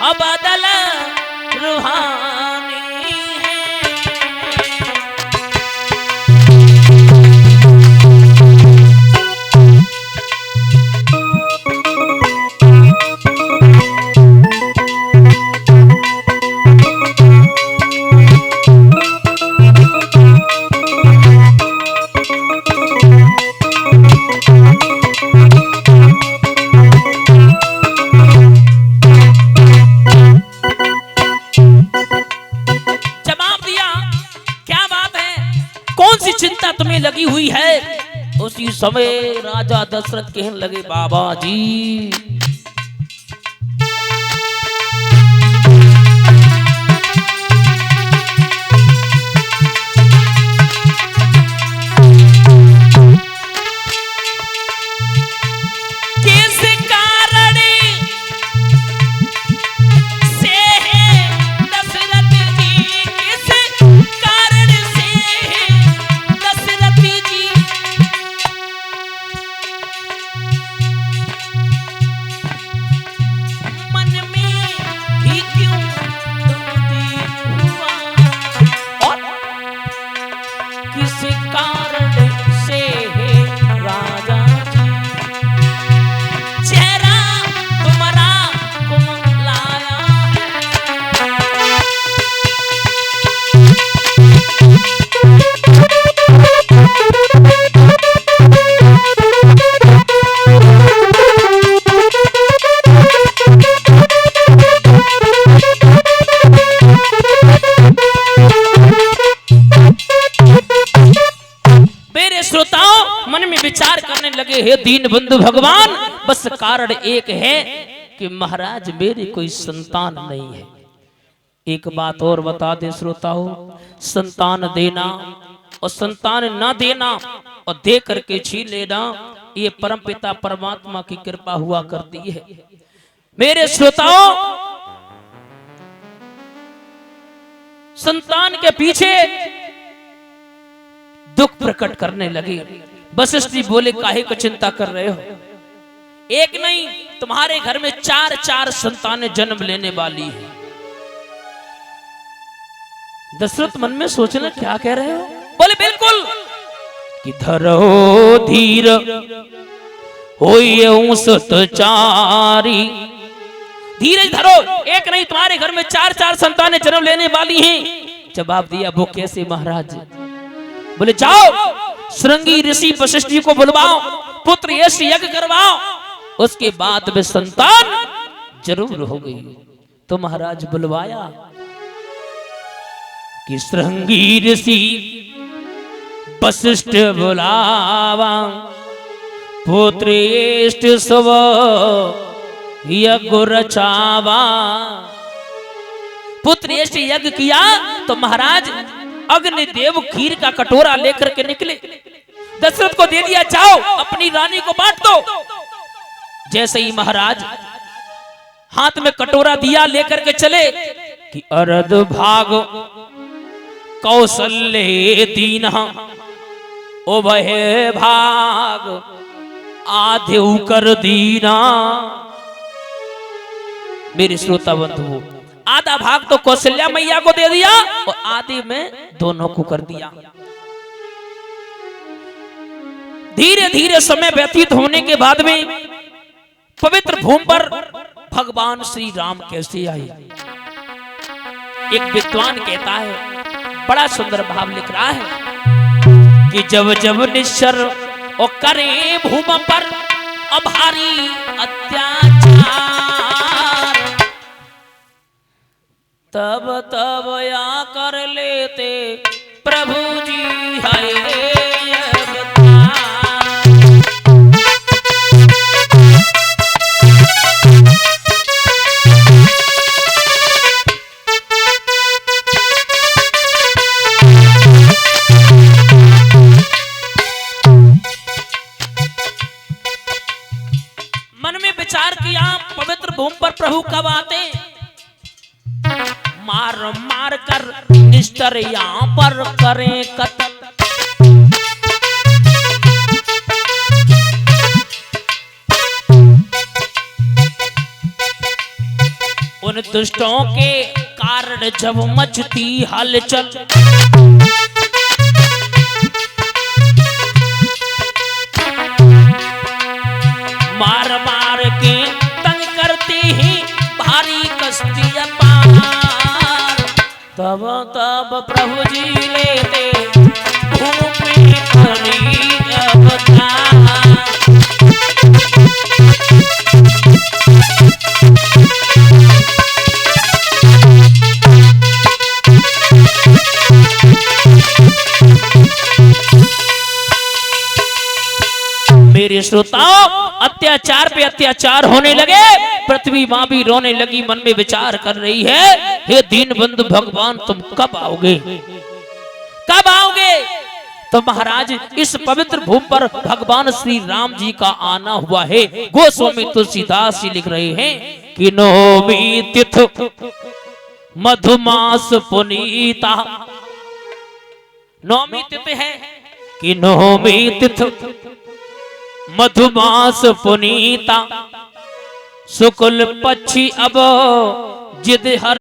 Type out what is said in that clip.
अबदल रूहानी है। चिंता तुम्हें लगी हुई है। उसी समय राजा दशरथ कहने लगे, बाबा जी विचार करने लगे, हे दीन बंधु भगवान, बस कारण एक है कि महाराज मेरी कोई संतान नहीं है। एक बात और बता दे श्रोताओं, संतान देना और संतान ना देना और दे करके छीन लेना, ये परमपिता परमात्मा की कृपा हुआ करती है। मेरे श्रोताओं, संतान के पीछे दुख प्रकट करने लगे। वशिष्ठ जी बोले, काहे को चिंता कर रहे हो? एक नहीं, तुम्हारे घर में 4 संतानें जन्म लेने वाली है। दशरथ मन में सोचना, क्या कह रहे हो? बोले बिल्कुल कि धरो धीर होइए सतचारी, धीरज धरो, एक नहीं तुम्हारे घर में 4 संतानें जन्म लेने वाली हैं। जवाब दिया, वो कैसे महाराज? बोले जाओ श्रृंगी ऋषि वशिष्ठ जी को बुलवाओ, पुत्र यश यज्ञ करवाओ, उसके बाद में संतान जरूर हो गई। तो महाराज बुलवाया कि श्रृंगी ऋषि वशिष्ठ बुलावा, पुत्र यश स्व यज्ञ रचावा। पुत्र यश यज्ञ किया तो महाराज अग्निदेव खीर का कटोरा लेकर के निकले, दशरथ को दे दिया, जाओ अपनी रानी को बांट दो। जैसे ही महाराज हाथ में कटोरा दिया लेकर के चले कि अर्ध भाग कौशल्य दीना उभय भाग आधे कर दीना। मेरे श्रोता बंधुओं, आधा भाग तो कौशल्या मैया को दे दिया और आधे में दोनों को कर दिया। धीरे धीरे समय व्यतीत होने के बाद में पवित्र भूमि पर भगवान श्री राम कैसे आए? एक विद्वान कहता है, बड़ा सुंदर भाव लिख रहा है कि जब जब निश्चर और करे भूमि पर अभारी अत्याचार, तब तब या कर लेते प्रभु जी है। मन में विचार किया, पवित्र भूमि पर प्रभु कब आते? मार मार कर निष्ठर यहाँ पर करें कत्ल, उन दुष्टों के कारण जब मचती हलचल, मार मार के तंग करती ही भारी कश्तियां पार, तब तब प्रभु जी लेते भूमि हरि अवतार। मेरे श्रोताओं, अत्याचार पे अत्याचार होने लगे, पृथ्वी मां भी रोने लगी, मन में विचार कर रही है, हे दीनबंधु भगवान तुम कब आओगे, कब आओगे। तो महाराज इस पवित्र भूमि पर भगवान श्री राम जी का आना हुआ है। गोस्वामी तुलसीदास जी लिख रहे हैं कि नौमी तिथि मधुमास पुनीता, नौमी तिथि है कि नौमी तिथि मधुमास पुनीता, शुक्ल पक्षी अब जिद हर